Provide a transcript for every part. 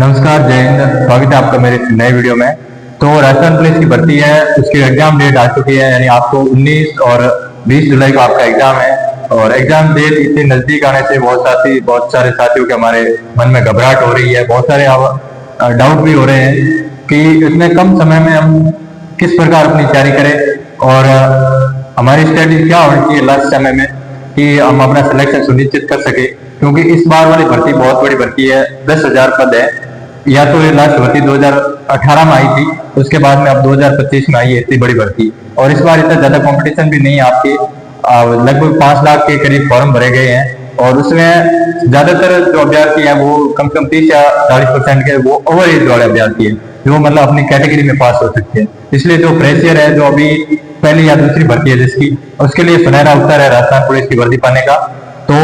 नमस्कार, जय हिंद। स्वागत है आपका मेरे इस नए वीडियो में। तो राजस्थान पुलिस की भर्ती है, उसकी एग्जाम डेट आ चुकी है। यानी आपको 19 और 20 जुलाई को आपका एग्जाम है। और एग्जाम डेट इतनी नजदीक आने से बहुत सारे साथियों के हमारे मन में घबराहट हो रही है। बहुत सारे डाउट भी हो रहे हैं कि इतने कम समय में हम किस प्रकार अपनी तैयारी करें और हमारी स्ट्रेटेजी क्या होनी चाहिए लास्ट समय में कि हम अपना सिलेक्शन सुनिश्चित कर सके। क्योंकि इस बार वाली भर्ती बहुत बड़ी भर्ती है, 10,000 पद है। या तो ये लास्ट भर्ती 2018 में आई थी, उसके बाद में अब 2025 में आई है इतनी बड़ी भर्ती। और इस बार इतना ज्यादा कंपटीशन भी नहीं है। आपके लगभग 5 लाख के करीब फॉर्म भरे गए हैं और उसमें ज्यादातर जो अभ्यर्थी हैं वो कम से कम 30 या 40% के वो ओवर एज वाले अभ्यर्थी है, जो मतलब अपनी कैटेगरी में पास हो सकते हैं। इसलिए जो फ्रेशियर है, जो अभी पहली या दूसरी भर्ती है जिसकी, उसके लिए सुनहरा अवसर है राजस्थान पुलिस की वर्दी पाने का। तो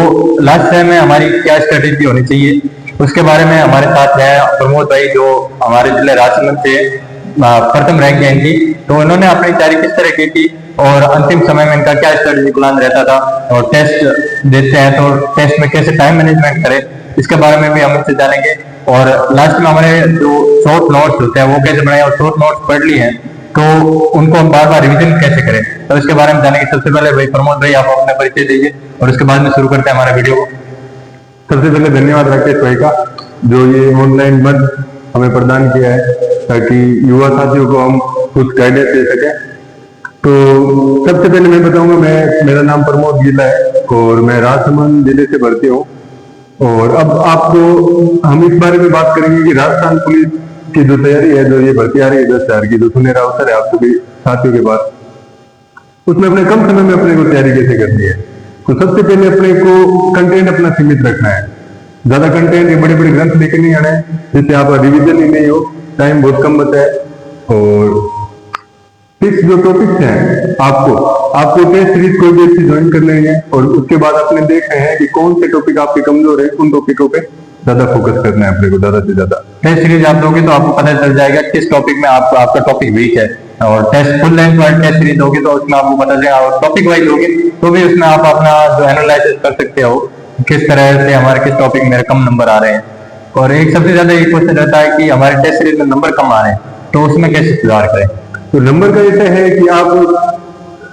लास्ट टाइम में हमारी क्या स्ट्रेटेजी होनी चाहिए, उसके बारे में हमारे साथ है प्रमोद भाई, जो हमारे जिले राजसमंद से प्रथम रैंक है इनकी। तो इन्होंने अपनी तैयारी किस तरह की थी और अंतिम समय में इनका क्या स्ट्रेटेजी प्लान रहता था, और टेस्ट देते हैं तो टेस्ट में कैसे टाइम मैनेजमेंट करें, इसके बारे में भी हम इनसे जानेंगे। और लास्ट में हमारे जो शॉर्ट नोट्स होते हैं वो कैसे बनाए, और शॉर्ट नोट्स पढ़ ली हैं तो उनको हम बार बार रिविजन कैसे करें, तो इसके बारे में जानेंगे। सबसे पहले भाई प्रमोद भाई, आप अपना परिचय दीजिए और उसके बाद में शुरू करते हैं हमारा वीडियो को। सबसे पहले धन्यवाद राकेश भाई का, जो ये ऑनलाइन मंच हमें प्रदान किया है ताकि युवा साथियों को हम कुछ गाइडेंस दे सकें। तो सबसे पहले मैं बताऊंगा, मेरा नाम प्रमोद गीला है और मैं राजसमंद जिले से भर्ती हूँ। और अब आपको हम इस बारे में बात करेंगे कि राजस्थान पुलिस की जो तैयारी है, जो ये भर्ती आ रही है 10,000 की, जो सुनहरा अवसर है आप सभी साथियों के पास, उसमें अपने कम समय में अपने को तैयारी कैसे करनी है। तो सबसे पहले अपने को कंटेंट अपना सीमित रखना है। ज्यादा कंटेंट ये बड़े बड़े ग्रंथ लेके नहीं आना है, जिससे आपका रिवीजन ही नहीं हो, टाइम बहुत कम बचा है। और फिक्स जो टॉपिक्स हैं, आपको टेस्ट सीरीज कोई भी अच्छी ज्वाइन कर लेंगे और उसके बाद आपने देख रहे हैं कि कौन से टॉपिक आपके कमजोर है, उन टॉपिकों पे ज्यादा फोकस करना है अपने को, ज्यादा से ज्यादा। टेस्ट सीरीज आप दोगे तो आपको पता चल जाएगा किस टॉपिक में आपका टॉपिक वीक है। और टेस्ट फुल लेंथ वाली टेस्ट सीरीज दोगे तो उसमें आपको पता चलेगा। और टॉपिक वाइज दोगे तो भी उसमें आप अपना जो एनालिसिस कर सकते हो, किस तरह से हमारे किस टॉपिक में मेरे कम नंबर आ रहे हैं। और एक सबसे ज्यादा ये क्वेश्चन रहता है कि हमारे टेस्ट सीरीज में नंबर कम आ रहे हैं, तो उसमें कैसे सुधार करें। तो नंबर का ऐसा है कि आप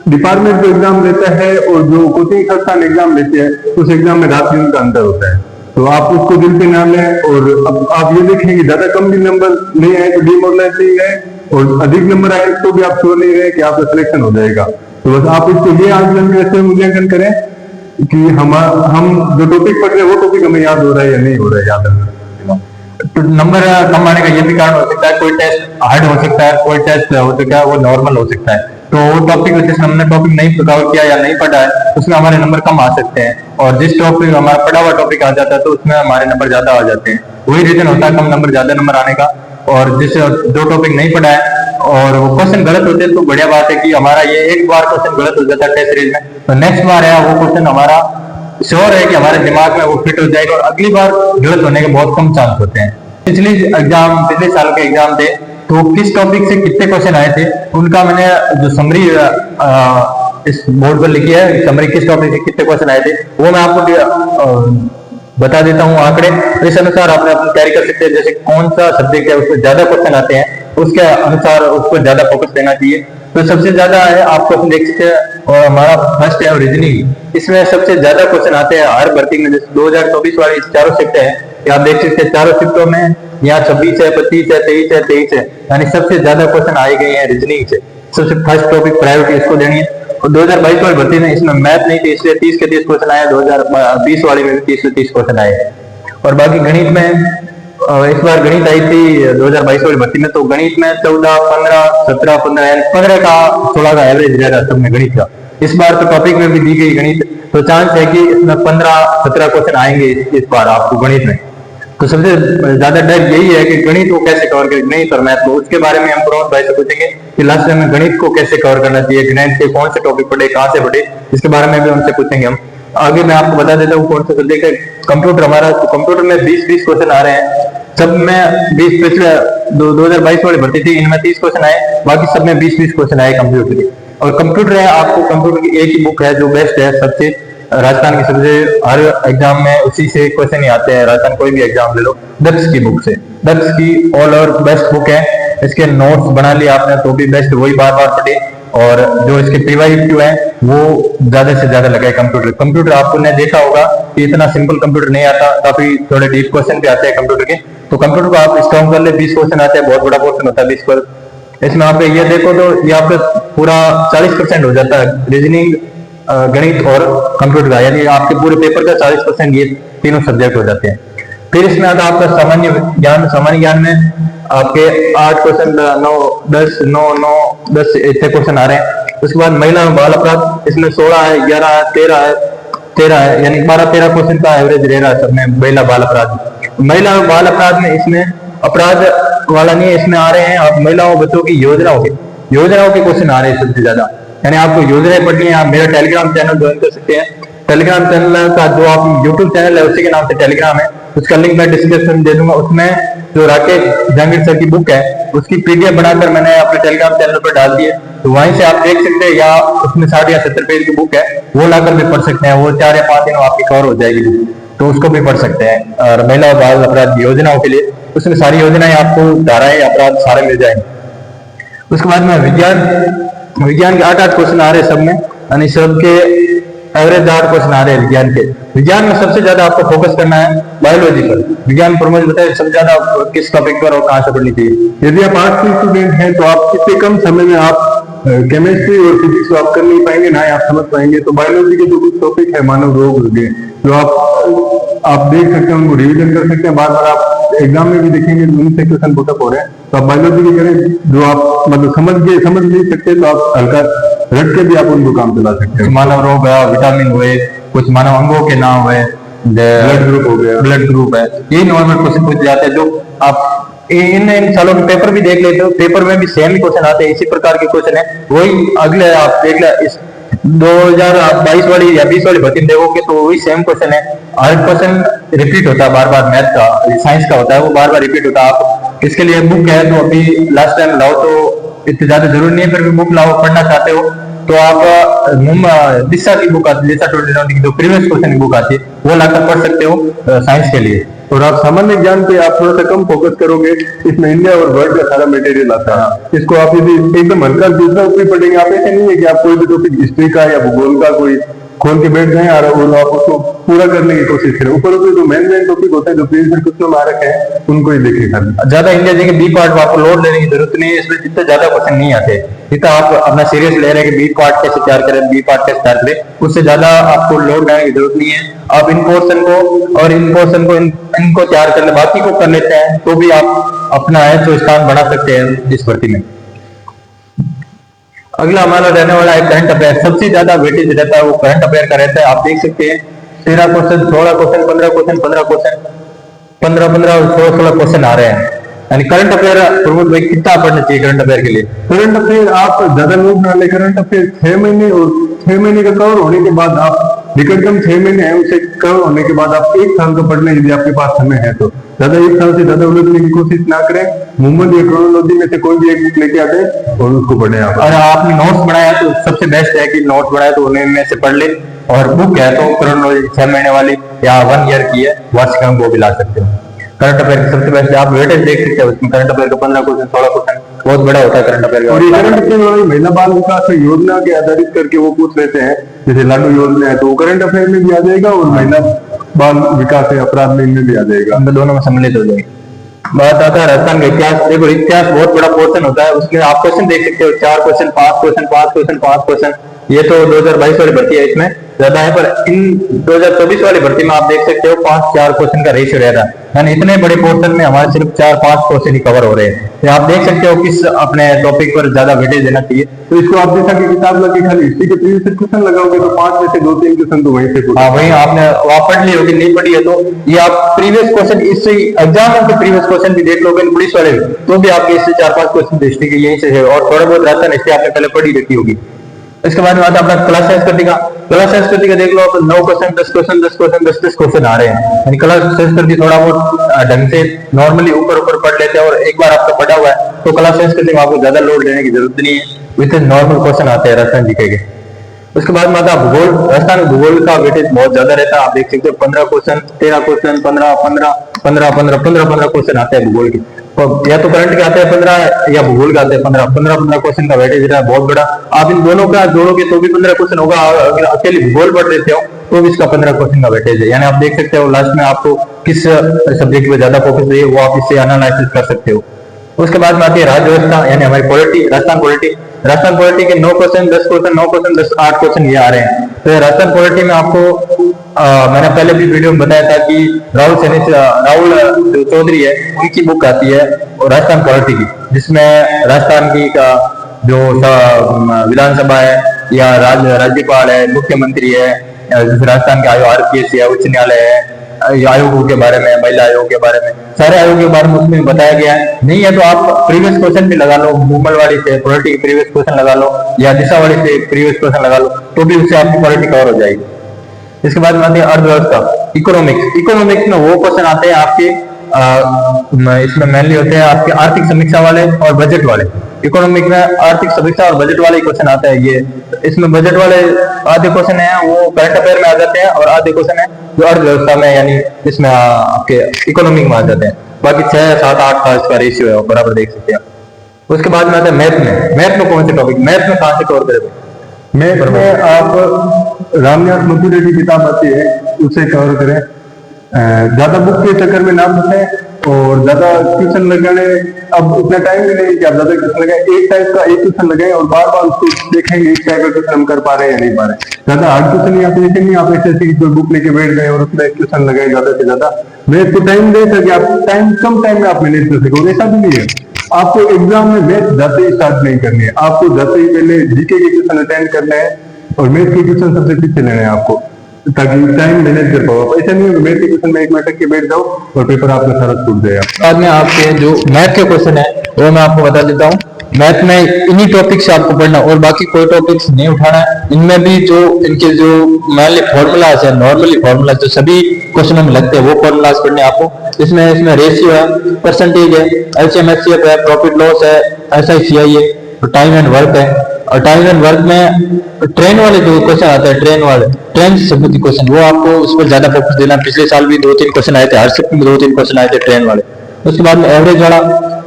डिपार्टमेंट जो एग्जाम लेता है और जो कोचिंग संस्थान एग्जाम लेते हैं, उस एग्जाम में रात दिन का अंतर होता है। तो आप उसको दिल पे ना लें। और अब आप ये देखें कि ज्यादा कम भी नंबर नहीं आए तो डिमोरलाइज नहीं गए, और अधिक नंबर आए तो भी आप श्योर नहीं रहे कि आपका सिलेक्शन हो जाएगा। तो बस आप इसको ये आकलन कैसे मूल्यांकन करें कि हम जो टॉपिक पढ़ रहे हैं वो टॉपिक हमें याद हो रहा है या नहीं हो रहा है, याद है। तो नंबर कम आने का ये भी कारण हो सकता है, कोई टेस्ट हार्ड हो सकता है, कोई टेस्ट हो सकता है वो नॉर्मल हो सकता है। तो वो टॉपिक जिस हमने टॉपिक नहीं कवर किया या नहीं पढ़ा है, उसमें हमारे नंबर कम आ सकते हैं। और जिस टॉपिक हमारा पढ़ा हुआ टॉपिक आ जाता है तो उसमें हमारे नंबर ज्यादा आ जाते हैं। वही रीजन होता है कम नंबर ज्यादा नंबर आने का। और जिस जो टॉपिक नहीं पढ़ा है और वो क्वेश्चन गलत होते हैं तो बढ़िया बात है कि हमारा ये एक बार क्वेश्चन गलत हो जाता है टेस्ट सीरीज में, तो नेक्स्ट बार है वो क्वेश्चन हमारा श्योर है कि हमारे दिमाग में वो फिट हो जाएगा और अगली बार गलत होने के बहुत कम चांस होते हैं। पिछले साल के एग्जाम थे तो किस टॉपिक से कितने क्वेश्चन आए थे, उनका मैंने जो समरी इस बोर्ड पर लिखी है, समरी किस टॉपिक से कितने क्वेश्चन आए थे वो मैं आपको बता देता हूँ आंकड़े। तो इस अनुसार आपने अपनी तैयारी कर सकते हैं। जैसे कौन सा सब्जेक्ट है उसमें ज्यादा क्वेश्चन आते हैं, उसके अनुसार उस पर ज्यादा फोकस देना चाहिए। तो सबसे ज्यादा है आपको अपन देख सकते हैं, और हमारा फर्स्ट है रीजनिंग। इसमें सबसे ज्यादा क्वेश्चन आते हैं हर भर्ती में। जैसे 2024 वाली चारों शिफ्ट है, आप देख सकते हैं चारों शिफ्टों में यहाँ 26 है, 25 है, 23 है, यानी सबसे ज्यादा क्वेश्चन आए गए हैं रीजनिंग से। सबसे फर्स्ट टॉपिक प्रायोरिटी इसको देनी है। और 2022 वाली भर्ती में इसमें मैथ नहीं थी, इसलिए 30 के 30 क्वेश्चन आए। 2020 वाली में भी 30 से 30 क्वेश्चन आए। और बाकी गणित में इस बार गणित आई थी 2022 वाली भर्ती में, तो गणित में 14, 15, 17, 15 का 16 का एवरेज रह रहा सब में गणित का। इस बार तो टॉपिक में भी दी गई गणित, तो चांस है कि इसमें 15-17 क्वेश्चन आएंगे इस बार आपको गणित में। तो सबसे ज्यादा डर यही है कि गणित को कैसे कवर करें, गणित और मैथ को। उसके बारे में हम प्रमोद भाई से पूछेंगे कि लास्ट टाइम में गणित को कैसे कवर करना चाहिए, गणित के कौन से टॉपिक पढ़े, कहाँ से पढ़े, इसके बारे में भी उनसे पूछेंगे हम। आगे मैं आपको बता देता हूँ कौन सा सब्जेक्ट है। कंप्यूटर हमारा, तो कंप्यूटर में 20 क्वेश्चन आ रहे हैं। सब में 20, पिछले 2022 वाली भर्ती थी, इनमें 30 क्वेश्चन आए, बाकी सब में 20 क्वेश्चन आए कंप्यूटर के। और कंप्यूटर है, आपको कंप्यूटर की एक ही बुक है जो बेस्ट है सबसे, राजस्थान की सबसे हर एग्जाम में उसी से क्वेश्चन ही आते हैं। राजस्थान कोई भी एग्जाम ले लो, दक्ष की बुक से, दक्ष की ऑल ओवर बेस्ट बुक है। इसके नोट्स बना लिए आपने तो भी बेस्ट, वही बार बार पढ़े। और जो इसके पीवाईक्यू है वो ज्यादा से ज्यादा लगाए। कंप्यूटर आपने देखा होगा कि इतना सिंपल कंप्यूटर नहीं आता, काफी थोड़े डीप क्वेश्चन भी आते हैं कंप्यूटर के। तो कंप्यूटर को आप स्ट्रॉन्ग कर ले, 20 क्वेश्चन आते हैं, बहुत बड़ा पोर्शन होता है 20 पर। इसमें आप ये देखो तो ये आपका पूरा 40% हो जाता है, रीजनिंग, गणित और कंप्यूटर का, यानी आपके पूरे पेपर का 40% ये तीनों सब्जेक्ट हो जाते हैं। फिर इसमें आता है आपका सामान्य ज्ञान। सामान्य ज्ञान में आपके 8 क्वेश्चन, 9 10 9 9 10 ऐसे क्वेश्चन आ रहे हैं। उसके बाद महिला और बाल अपराध, इसमें 16 है, 11 है, 13 है, यानी 12-13 क्वेश्चन का एवरेज रह रहा है सब में। महिला बाल अपराध, महिला और बाल अपराध में इसमें अपराध वाला नहीं है, इसमें आ रहे हैं आप महिलाओं बच्चों की योजनाओं के क्वेश्चन आ रहे हैं सबसे ज्यादा। यानी आपको योजनाएं पढ़नी है। आप मेरा टेलीग्राम चैनल ज्वाइन कर सकते हैं। टेलीग्राम चैनल का जो आप यूट्यूब चैनल है उसी के नाम से टेलीग्राम है, उसका लिंक मैं डिस्क्रिप्शन में दे दूंगा। उसमें जो राकेश जहांगीर सर की बुक है उसकी पीडीएफ बनाकर मैंने अपने टेलीग्राम चैनल पर डाल दी है, तो वहीं से आप देख सकते हैं। या उसमें 60 या 70 पेज की बुक है, वो लाकर भी पढ़ सकते हैं। वो 4 या 5 दिन में आपकी कवर हो जाएगी, तो उसको भी पढ़ सकते हैं। और महिला और बाल अपराध की योजनाओं के लिए उसमें सारी योजनाएं आपको, धाराएं, अपराध सारे मिल जाएंगे। उसके बाद में विज्ञान के 8 क्वेश्चन आ रहे हैं सब में, यानी सबके एवरेज 8 क्वेश्चन आ रहे हैं विज्ञान के। विज्ञान में सबसे ज्यादा आपको फोकस करना है बायोलॉजी पर। विज्ञान पर मुझे बताए सबसे ज्यादा किस टॉपिक पर और कहाँ से पढ़नी चाहिए। यदि आप आर्ट्स के स्टूडेंट हैं तो आप इतने कम समय में आप केमिस्ट्री और फिजिक्स तो आप कर नहीं पाएंगे, ना ही आप समझ पाएंगे। तो बायोलॉजी के जो कुछ टॉपिक है, मानव रोग हो गए, जो आप देख सकते हैं, उनको रिवीजन कर सकते हैं। बार बार आप एग्जाम में भी देखेंगे उनसे क्वेश्चन पुटअप हो रहे हैं, तो आप बायोलॉजी की करें। जो आप मतलब समझ नहीं सकते तो आप हल्का रट के भी आप उनको काम चला सकते हैं। मानव रोग है, विटामिन हुए, कुछ मानव अंगों के नाम हुए, ब्लड ग्रुप हो गया, ब्लड ग्रुप है, यही नॉर्मल क्वेश्चन पूछ जाते हैं। जो आप इन सालों के पेपर भी देख लेते हो, पेपर में भी सेम ही क्वेश्चन आते हैं, इसी प्रकार के क्वेश्चन है। वही अगले आप देख ले, इस 2022 वाली या 20 वाली भर्ती में देखोगे तो वही सेम क्वेश्चन है। हर क्वेश्चन रिपीट होता है बार बार, मैथ का, साइंस का होता है, वो बार बार रिपीट होता है। आप इसके लिए बुक है तो अभी लास्ट टाइम लाओ, तो इतनी ज्यादा जरूरी नहीं है, फिर भी बुक लाओ, पढ़ना चाहते हो तो आप दिशा की बुक आती है, दिशा 2020 की जो प्रीवियस क्वेश्चन की बुक आती है वो लाकर पढ़ सकते हो साइंस के लिए। और आप सामान्य ज्ञान पे आप थोड़ा सा कम फोकस करोगे, इसमें इंडिया और वर्ल्ड का सारा मटेरियल आता है। इसको आप यदि एकदम हल्का दूसरा ऊपरी पढ़ेंगे, आप ऐसे नहीं है कि आप कोई भी टॉपिक हिस्ट्री का या भूगोल का कोई खोल के बैठ जाए और आप उसको पूरा करने की कोशिश करें। ऊपर ऊपर जो मेन टॉपिक होते हैं, जो प्रीवियस क्वेश्चन में आ रखे हैं, उनको ही देखिए। ज्यादा इंडिया जी के बी पार्ट आपको लोड लेने की जरूरत नहीं है, इसमें जितने ज्यादा क्वेश्चन नहीं आते, जितना आप अपना सीरियस ले रहे हैं कि बी पार्ट कैसे तैयार करें, बी पार्ट कैसे तैयार करें, उससे ज्यादा आपको लोड लेने की जरूरत नहीं है। आप इन पोर्शन को इनको तैयार कर ले, बाकी को कर लेते हैं तो भी आप अपना है तो स्थान बना सकते हैं इस भर्ती में। अगला हमारा रहने वाला है करंट अफेयर। सबसे ज्यादा वेटेज रहता है वो करंट अफेयर का रहता है। आप देख सकते हैं 13 क्वेश्चन, 16 क्वेश्चन, 15 क्वेश्चन, 15 क्वेश्चन, 15 और 16 क्वेश्चन आ रहे हैं। यानी करंट अफेयर प्रमोद भाई कितना पढ़ना चाहिए करंट अफेयर के लिए? करंट अफेयर आप ज्यादा लोड ना ले। करंट अफेयर 6 महीने और 6 महीने का कवर होने के बाद आप निकटतम 6 महीने है उसे कवर होने के बाद आप 1 साल का पढ़ लें, यदि आपके पास समय है तो। ज्यादा 1 साल से ज्यादा उलझने की कोशिश ना करें। मूवमेंट या क्रोनोलॉजी में से कोई भी एक बुक लेके आते और उसको पढ़े आप। और आपने नोट्स बनाया तो सबसे बेस्ट है कि नोट्स बनाया तो उन्हें से पढ़ ले। और बुक है तो क्रोनोलॉजी 6 महीने वाली या 1 ईयर की है, वार्षिक अंक वो भी ला सकते हो। करंट अफेयर की सबसे बेस्ट आप वेटेज देख सकते हो, उसमें करंट अफेयर का 15 क्वेश्चन, 16 क्वेश्चन बहुत बड़ा होता है करंट अफेयर का। और ये करंट अफेयर वाली महिला बाल विकास योजना के आधारित करके वो पूछ लेते हैं, जैसे लाडू योजना है तो वो करंट अफेयर में भी आ जाएगा और महिला बाल विकास अपराध में इनमें भी आ जाएगा, दोनों में सम्मिलित हो जाएगी। बात आता है राजस्थान का इतिहास। देखो इतिहास बहुत बड़ा पोर्शन होता है, उसमें आप क्वेश्चन देख सकते हो 4 क्वेश्चन, 5 क्वेश्चन, 5 क्वेश्चन, 5 क्वेश्चन। ये तो 2022 वाली भर्ती है, इसमें ज्यादा है, पर इन 2024 वाली भर्ती में आप देख सकते हो 5-4 क्वेश्चन का रेशियो रह रहा है। यानी इतने बड़े पोर्शन में हमारे सिर्फ 4-5 क्वेश्चन ही कवर हो रहे हैं। तो आप देख सकते हो किस अपने टॉपिक पर ज्यादा वेटेज देना चाहिए। तो इसको आप जैसा कि किताब लगे खाली हिस्ट्री के प्रीवियस क्वेश्चन लगाओगे तो 5 में से 2-3 क्वेश्चन तो वहीं से हाँ वही आपने वहां पढ़ ली होगी, नहीं पढ़ी है तो ये आप प्रीवियस क्वेश्चन इससे एग्जाम के प्रीवियस क्वेश्चन भी देख लोगे पुलिस वाले, तो भी आपके इससे 4-5 क्वेश्चन हिस्ट्री के यहीं से है। और थोड़ा बहुत राजस्थान हिस्ट्री आपने पहले पढ़ी रखी होगी। इसके बाद में आता है अपना क्लास संस्कृति का। क्लास संस्कृति का देख लो, 9 क्वेश्चन, 10 क्वेश्चन, 10 क्वेश्चन, 10 क्वेश्चन आ रहे हैं। यानी क्लास संस्कृति थोड़ा बहुत ढंग से नॉर्मली ऊपर पढ़ लेते हैं और एक बार आपका पढ़ा हुआ है तो क्लास संस्कृति में आपको ज्यादा लोड लेने की जरूरत नहीं है, विथ नॉर्मल क्वेश्चन आते हैं राजस्थान जीके के। उसके बाद में आता है भूगोल। राजस्थान में भूगोल का वेटेज बहुत ज्यादा रहता है, आप देख सकते हो 15 क्वेश्चन, 13 क्वेश्चन, 15 क्वेश्चन आते हैं भूगोल के। तो या तो करंट के आते हैं 15 या भूगोल के आते हैं 15 क्वेश्चन का वेटेज रहता है बहुत बड़ा। आप इन दोनों का जोड़ोगे तो भी 15 क्वेश्चन होगा। अगर अकेले भूगोल पढ़ लेते हो तो भी इसका 15 क्वेश्चन का वेटेज है। यानी आप देख सकते हो लास्ट में आपको किस सब्जेक्ट पे ज्यादा फोकस है वो आप इससे एनालिसिस कर सकते हो। उसके बाद में आती है राज्य व्यवस्था, यानी हमारी polity, Rajasthan polity. Rajasthan polity के 9 क्वेश्चन, 10 क्वेश्चन, 9 क्वेश्चन, 10, 8 क्वेश्चन ये आ रहे हैं। तो राजस्थान पॉलिटी में आपको मैंने पहले भी वीडियो में बताया था कि राहुल जो चौधरी है उनकी बुक आती है राजस्थान पॉलिटी की, जिसमें राजस्थान की का जो विधानसभा है या राज्यपाल है, मुख्यमंत्री है, जैसे राजस्थान के आयोग RPS है, उच्च न्यायालय है, आयोगों के बारे में, महिला आयोग के बारे में, सारे आयोग के बारे में उसमें बताया गया है। नहीं है तो आप प्रीवियस क्वेश्चन भी लगा लो, मूमलवाड़ी से पॉलिटी के प्रीवियस क्वेश्चन लगा लो या दिशावाड़ी से प्रीवियस क्वेश्चन लगा लो, तो भी उससे आपकी पॉलिटी कवर हो जाएगी। इसके बाद में आती है अर्थव्यवस्था, इकोनॉमिक्स। इकोनॉमिक्स में वो क्वेश्चन आते हैं आपके इसमें मेनली होते हैं आपके आर्थिक समीक्षा वाले और बजट वाले। इकोनॉमिक में आर्थिक समीक्षा और बजट वाले क्वेश्चन आता है। ये इसमें बजट वाले आधे क्वेश्चन है वो करंट अफेयर में आ जाते हैं और आधे क्वेश्चन है जो अर्थव्यवस्था में यानी इसमें आपके इकोनॉमिक में आ जाते हैं। बाकी 6, 7, 8 का इसका रेशियो है, बराबर देख सकते हैं। उसके बाद में आता है मैथ में। मैथ में कौन से टॉपिक, मैथ में कहाँ से कवर करेंगे? मैथ में आप रामनाथ मुखर्जी की किताब आती है उसे कवर करें, ज्यादा बुक के चक्कर में ना फंसे और ज्यादा ट्यूशन लगाने, अब इतना टाइम भी नहीं कि आप ज्यादा ट्यूशन लगाए, एक टाइप का एक ट्यूशन लगाए और बार बार उसको देखेंगे एक टाइप का ट्यूशन हम कर पा रहे हैं या नहीं पा रहे। ज्यादा हार्ड ट्यूशन नहीं, आप ऐसे नहीं आप ऐसे कोई बुक लेके बैठ गए और उसमें ट्यूशन लगाए ज्यादा से ज्यादा। मैथ को टाइम दे सके आप, टाइम कम टाइम में आप मैनेज कर सके। और ऐसा भी नहीं है आपको एग्जाम में मैथ जाते ही स्टार्ट नहीं करनी है, आपको जाते ही पहले जीके के ट्यूशन अटेंड करना है और मैथ के ट्यूशन सबसे पीछे लेना है आपको, ताकि टाइम मैनेज कर पाओ। ऐसा नहीं है मैथ के क्वेश्चन में एक मिनट के बैठ जाओ और पेपर आपका सारा छूट जाएगा। बाद में आपके जो मैथ के क्वेश्चन है वो मैं आपको बता देता हूँ। मैथ में इन्हीं टॉपिक से आपको पढ़ना और बाकी कोई टॉपिक्स नहीं उठाना है। इनमें भी जो इनके जो मान ली फॉर्मूलाज है, नॉर्मली फॉर्मूला जो सभी क्वेश्चनों में लगते हैं वो फॉर्मूलाज पढ़ने आपको। इसमें रेशियो है, परसेंटेज है, LCM HCF है, प्रॉफिट लॉस है, SI CI है, टाइम एंड वर्क है। और टाइम एंड वर्क में ट्रेन वाले जो क्वेश्चन आते हैं, ट्रेन से संबंधित क्वेश्चन, वो आपको उस पर ज्यादा फोकस देना। पिछले साल भी 2-3 क्वेश्चन आए थे, हर शिफ्ट में 2-3 क्वेश्चन आए थे ट्रेन वाले। उसके बाद में एवरेज वाला,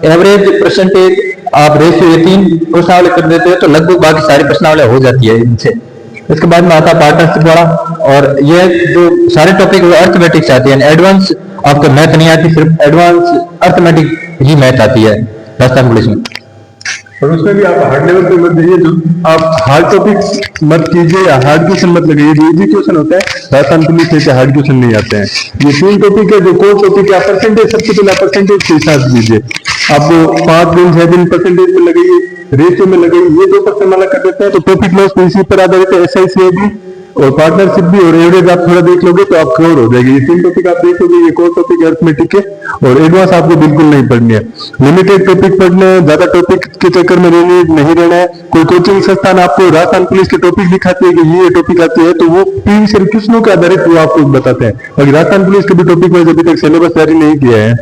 एवरेज, परसेंटेज, आप रेशियो ये 3 प्रश्नावली कर देते हो तो लगभग बाकी सारी प्रश्नावली हो जाती है इनसे। इसके बाद में आता है पार्टनरशिप वाला, और ये जो सारे टॉपिक वो अर्थमेटिक से आती है। एडवांस आपको मैथ नहीं आती, सिर्फ एडवांस अर्थमेटिक ही मैथ आती है राजस्थान पुलिस में। और उसमें भी आप हार्ड लेवल पे मत जाइए, जो आप हार्ड टॉपिक मत कीजिए या हार्ड क्वेश्चन मत लगाइए। जो इजी क्वेश्चन होता है राजस्थान पुलिस से हार्ड क्वेश्चन नहीं आते हैं। ये 3 टॉपिक है जो कोर टॉपिक है। परसेंटेज सबसे पहले परसेंटेज के हिसाब दीजिए, आपको 5 दिन 6 दिन परसेंटेज में लगाइए, रेशियो में लगाइए। ये 2% वाला कर देते हैं तो प्रॉफिट लॉस पे इसी पर आधारित है, SI CI भी और पार्टनरशिप भी और एवरेज आप थोड़ा देख लोगे तो आप कवर हो जाएगी। ये 3 टॉपिक आप देखोगे, ये कोर टॉपिक अर्थमेटिक है और एडवांस आपको बिल्कुल नहीं पढ़नी है। लिमिटेड टॉपिक पढ़ने, ज्यादा टॉपिक के चक्कर में नहीं रहना है। कोई कोचिंग संस्थान आपको राजस्थान पुलिस के टॉपिक दिखाती है कि ये टॉपिक आती है तो वो प्रीवियस क्वेश्चनों के आधारित वो आपको बताते हैं। और राजस्थान पुलिस के भी टॉपिक वाइज अभी तक सिलेबस जारी नहीं किया है।